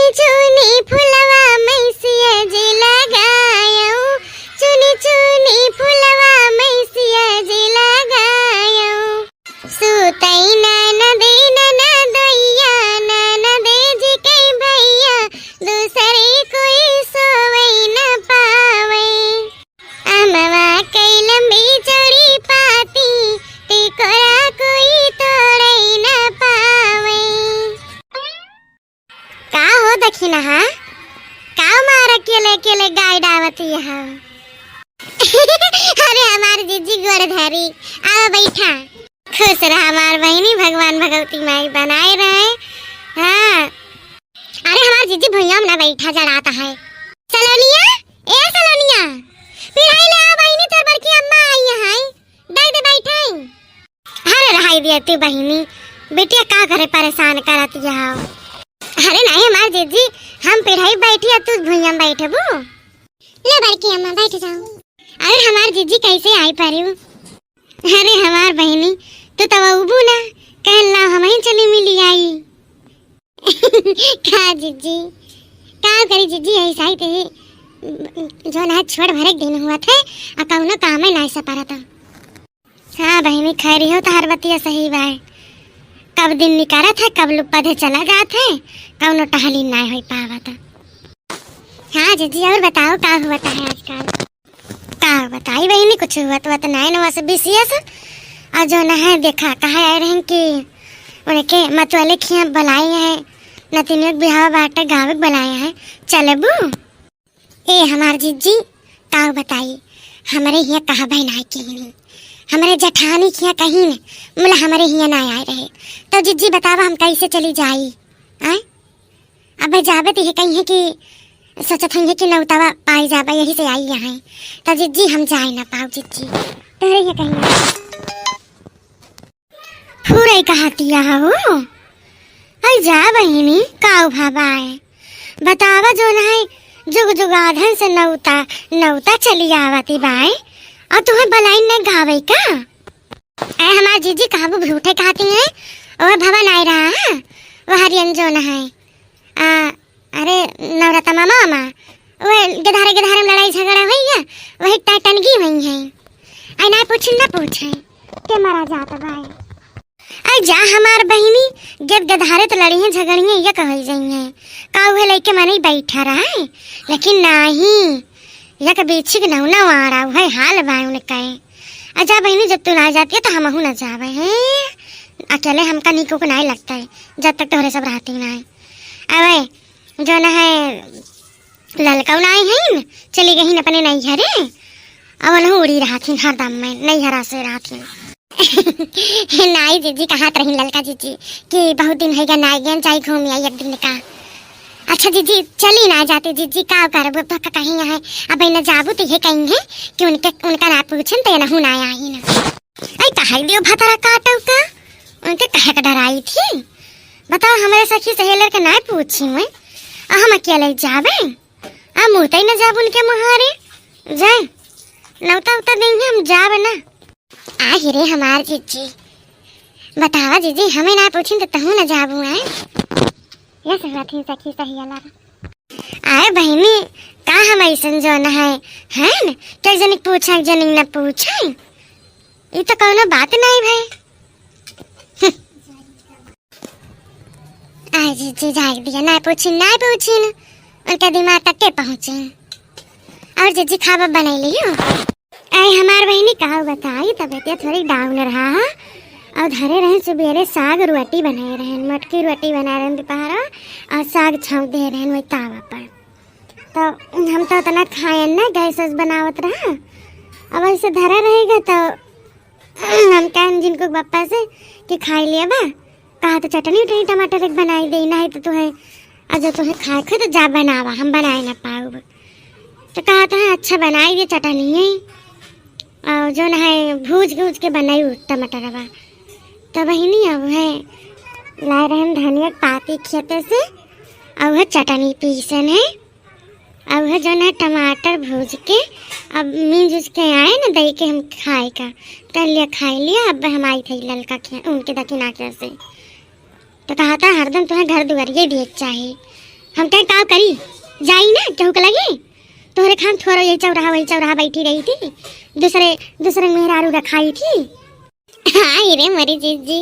चुनी चुनी फुलवा मैसिया जी लगायो, चुनी चुनी फुलवा मैसिया जी लगायो। सुतई ननदे ननदैया, ननदे जी के भैया, दूसरे कोई सोवै न पावे। अमवा कई लंबी चौड़ी पाती, टिकोरा कोई तोड़ै न पावे। का हो दखिना हा, का मार अकेले अकेले गाय डावती है। अरे हमार जीजी गोड़ धरी, आओ बैठा। खुश रहा हमार बहनी, भगवान भगवती माई बनाए रहे। हाँ, अरे हमार जीजी भैया ना बैठा जड़ाता है। सलोनिया, ए सलोनिया, पिढ़ाई ले आ बहनी, तोर बड़की अम्मा आई है, दे दे बैठाई। अरे रहाई दिया तू बहनी, बेटिया का करे परेशान करती है। अरे नहीं हमार जीजी, हम पिढ़ाई बैठी है, तू भुइयां बैठे बू। ले बड़की अम्मा बैठ जाओ। अरे हमार जीजी कैसे आई पारियो? अरे हमार बहनी, तू तो उबू ना, कहला हम ही चली मिली आई। का जीजी, का करी जीजी ऐसा ही ते जो ना छोड़ भरे दिन हुआ थे, आ कौनो काम नहीं सपारा था। हाँ बहनी खैरी हो तो हर बतिया सही बाय। कब दिन निकारा था, कब लुप्पधे चला जाते, कौनो टहली नहीं हो पावा था। हाँ जीजी और बताओ का हुआ था है आजकल? का बताई बहनी, कुछ हुआ तो नहीं ना, वैसे बीसीएस और जो ना है देखा कहा आए रहे कि उनके मतवाले खिया बुलाए हैं, नतीन बिहाव बाटे गाँव बुलाए हैं, चले बू। ए हमार जीजी का बताई, हमारे यहाँ कहा बहन आई कि नहीं, हमारे जठानी किया कहीं ने मतलब हमारे हिया ना आए रहे, तो जीजी बतावा हम कैसे चली जाई? आए अब जाबे तो ये कहीं है कि सोचत है कि नौतावा पाई जाबा, यही से आई यहाँ, तो जीजी हम जाए ना पाओ जीजी, तेरे ये कहीं पूरे कहतिया हो। अरे जा बहिनी काऊ भाबा है, बतावा जो ना है जुग जुगाधन से नौता नौता चली आवती बाय, और तुम्हें बलाई न गावे का? ऐ हमार जीजी कहाबू झूठे कहती हैं, और भवन आई रहा है, वो हरियन जो न है। अरे नवरत्न मामा, वो गधारे गधारे में लड़ाई झगड़ा हुई है, वही टनगी हुई है। आई ना पूछे के मारा जाता भाई। आई जा हमार बहिनी, जब गधारे तो लड़ी हैं झगड़ी हैं, ये कही जाई हैं का उहे लइके मने बैठा रहा है, लेकिन नहीं या कभी छिक ना ना आ रहा है हाल भाई उन्हें कहे। अच्छा बहनी जब तू ना जाती है तो हम ना जावे हैं, अकेले हमका निको को नहीं लगता है जब तक तोहरे सब रहती ना है। अबे जो ना है ललका नहीं है, चली गई अपने नैहरे, अब न उड़ी रहा थी हरदम में नैहरा से रहा थी। नहीं जीजी कहा रही ललका जीजी कि बहुत दिन है ना गया चाहे घूम आई एक दिन का। अच्छा जीजी चली ना जाते जीजी का करबो तो कहीं है, अब न जाबू तो ये कहेंगे कि उनका ना पूछन तो न हुन आया ही ना। आई कहा दियो भतरा काटो का, उनके कहे का डराई थी। बताओ हमारे सखी सहेलर के ना पूछी मैं, हम अकेले जाबे, आ मुहते न जाब उनके मुहारे जाए नौता उता देंगे हम जाबे ना। आ रे हमार जीजी, बतावा जीजी हमें ना पूछी तो तहु न जाबू है, ये सही सखी सही अला। आए बहनी का हम ऐसन जो न है न क्या जनिक पूछा जनिक न पूछा, ये तो कोनो बात नहीं भाई। आए जीजी जाग दिया ना पूछी उनका दिमाग तक के पहुँचे। और जीजी खावा बना लियो। आए हमार बहनी का बताई तबियत थोड़ी डाउन रहा, और धरे रहे सुबेरे साग रोटी बनाए रहे, मटकी रोटी बना रहे दोपहर, और साग छौंक दे रहे वही तावा पर। तो हम तो उतना खाए ना, गैस बनावत रहा, अब ऐसे धरा रहेगा तो हम कहें जिनको पापा से कि खाई लिया बा, कहा तो चटनी उटनी टमाटर एक बनाई दे, नहीं तो तुम्हें अगर तुम्हें खाए खे तो जा बनावा, हम बनाए ना पाओ। तो कहा तो अच्छा बनाई दे चटनी है, और जो ना है भूज के बनाई टमाटर बा। तो बहनी अब है लाए रहे धनिया पाती खेते से, और वह चटनी पीसन है, और वह जो ना टमाटर भूज के अब मिंज के आए ना दही के हम खाए का कर लिया, खाई लिया। अब हम आई थी ललका उनके दक्षिणा से, तो कहा था हरदम तुम्हें घर दुआरिये दिए चाहिए, हम कहीं काम करी जाई ना केहू के लगी तोहरे खान थोड़ा ये चौराहा बैठी रही थी दूसरे मेहरारू रखाई थी। हाँ रे मरी जीजी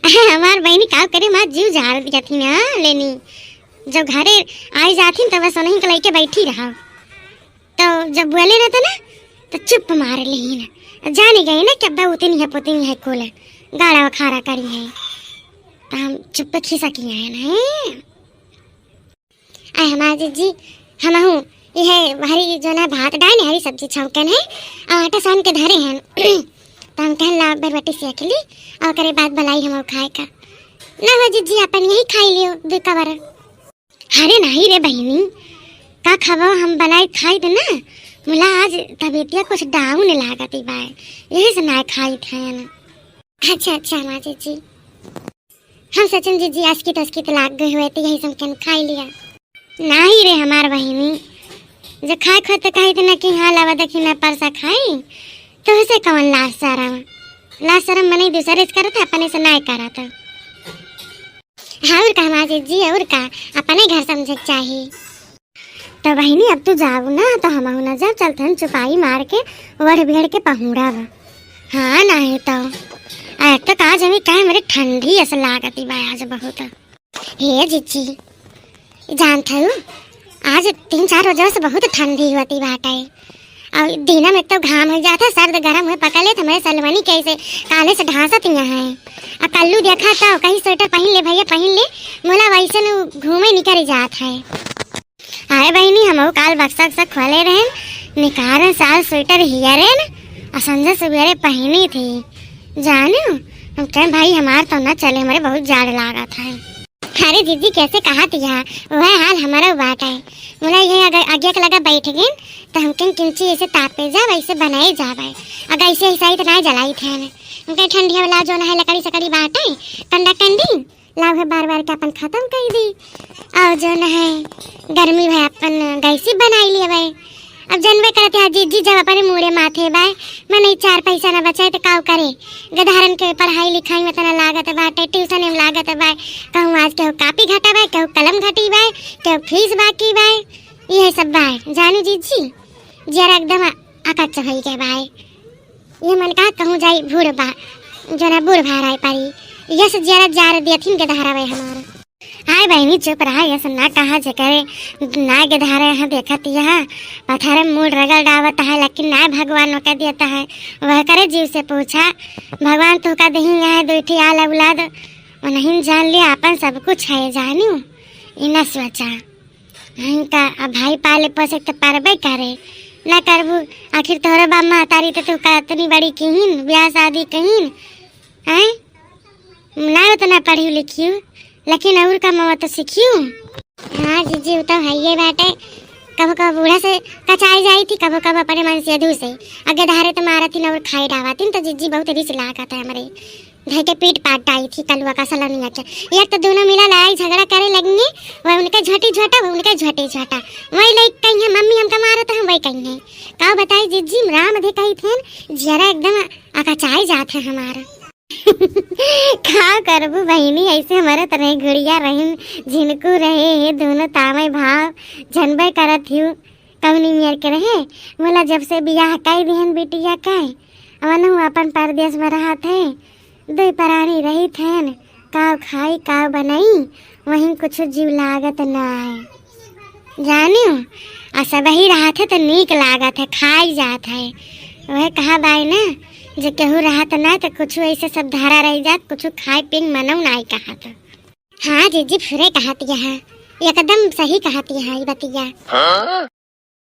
हमार बहनी काम करे माँ जीव झाड़ दिया थी ना लेनी जब घरे आई जाती तब बस उन्हीं के लेके बैठी रहा तो जब बोले रहते ना तो चुप मार ली ना जाने गए ना क्या उतनी है पुतनी है कुल गाड़ा खारा करी है तो हम चुप खिसा किया है ना आए हमारे जीजी हम हूँ यह हरी जो ना भात डाल हरी सब्जी छौकन है और आटा सान के धरे हैं तो हम कहन ला बरबटी सेक ली और करे बाद बनाई हम खाए का ना हो जीजी अपन यही खाई लियो दो कवर। अरे नहीं रे बहनी का खबो हम बनाई खाई दे ना मुला आज तबीयतिया कुछ डाउन लागती बाय यही से ना खाई थे ना। अच्छा माँ जीजी हम सचिन जीजी अस्कित लाग गए हुए थे यही समकन खाई लिया नहीं रे हमार बहनी जो खाए तो कही थे ना कि हाँ लावा देखी ना परसा खाई तो उसे कौन लाश शरम मने दूसरे से करता अपने से नहीं करा था। हाँ और का माँ जी और का अपने घर समझे चाहिए तो बहनी अब तू जाओ ना तो हम ना जब चलते हैं चुपाई मार के वड़ भेड़ के पहुँड़ा हाँ नहीं तो एक तो आज अभी क्या मेरी ठंडी ऐसा लागती बा आज बहुत। हे जीजी जानता हूँ आज 3-4 रोजों से बहुत ठंडी होती बात है और दिन में तो घाम हो जाता सर्द गर्म हुए पका ले तो मेरे सलवानी कैसे काले से ढांसत यहाँ है और कल्लू देखा था कहीं स्वेटर पहन ले भैया पहन ले मोला वैसे न घूमे निकल जात है। आए बहनी हम काल बक्सा खोले रहे निकाल साल स्वेटर हियरे न और संजय सवेरे पहनी थी जाने हम कहें भाई हमार तो ना चले हमारे बहुत जाड़ लगा था। अरे दीदी कैसे कहा थी यहाँ वह हाल हमारा बात है बोला ये अगर आगे का लगा बैठ गए तो हम कहीं किंची ऐसे तापे जा वैसे बनाए जा भाई अगर ऐसे ऐसा तो ना जलाई थे हम कहीं ठंडी वाला जो ना है लकड़ी सकड़ी बाटे ठंडा कंडी लाभ है बार के अपन खत्म कर दी और जो ना है गर्मी भाई अपन गैसी बनाई लिए भाई अब जनवे करते हैं जीजी जब अपने मुड़े माथे बाय मैंने 4 पैसा ना बचाए तो काव करे गधारन के पढ़ाई लिखाई में तना लागत बाटे ट्यूशन में लागत बाय कहूँ आज केहू कापी घटा बाय केहू कलम घटी बाय केहू फीस बाकी बाय ये सब बाय जानू जीजी जरा एकदम आकच भई के बाय ये मन का कहूँ जाई भूर बा जो ना बूढ़ भाराई पारी यस जरा जार दियथिन के धारा बाय हमारा। हाय बहनी चुप रहा ये ना कहा जे करे ना के धारे यहाँ देखत यहाँ पत्थर मूड रगड़ डावत है लेकिन ना भगवान का देता है वह करे जीव से पूछा भगवान तो का दही है दूठी आल औलाद और नहीं जान लिया अपन सब कुछ है जानू इना सोचा इनका भाई पाले पोसे तो परबे करे ना करबू आखिर तोहरा बाप महतारी तो तू का इतनी बड़ी कहीन ब्याह शादी कहीन है ना उतना पढ़ी लिखी लेकिन और का मवा तो सीखियो। हाँ जीजी तो है ये बाटे कब बूढ़ा से कचाई जाई थी कब अपने मन से अधू से अगे धारे तो मारा थी और खाई डावाती तो जीजी बहुत रिस लागा था हमारे भाई के पीट पाट डाई थी कलुआ का सला नहीं अच्छा एक तो दोनों मिला लड़ाई झगड़ा करे लगेंगे वह उनका झोटी झोटा वह उनका झोटी झोटा वही लाइक कहीं है मम्मी हमका मारा तो हम वही कहीं है का बताई जीजी राम दे कही थे जरा एकदम अकचाई जाते हमारा क्या करबू बहनी ऐसे हमारे तरह गुड़िया रहीन झिनकू रहे है दोनों तामे भाव जनबे करत हूँ कवनी मियर के रहे बोला जब से बियाह कई दिहन बिटिया कई अवन अपन परदेश में रहा थे 2 प्राणी रही थे काव खाई काव बनाई वहीं कुछ जीव लागत ना है जानियो और सब ही रहा थे तो नीक लागत है खाई जात है वह कहा बाई ना जो केहू रहा तो ना तो कुछ ऐसे सब धारा रह जात कुछ खाए पिंग मनऊ नहीं कहा था। हाँ जीजी फिर कहती है एकदम सही कहती है बतिया।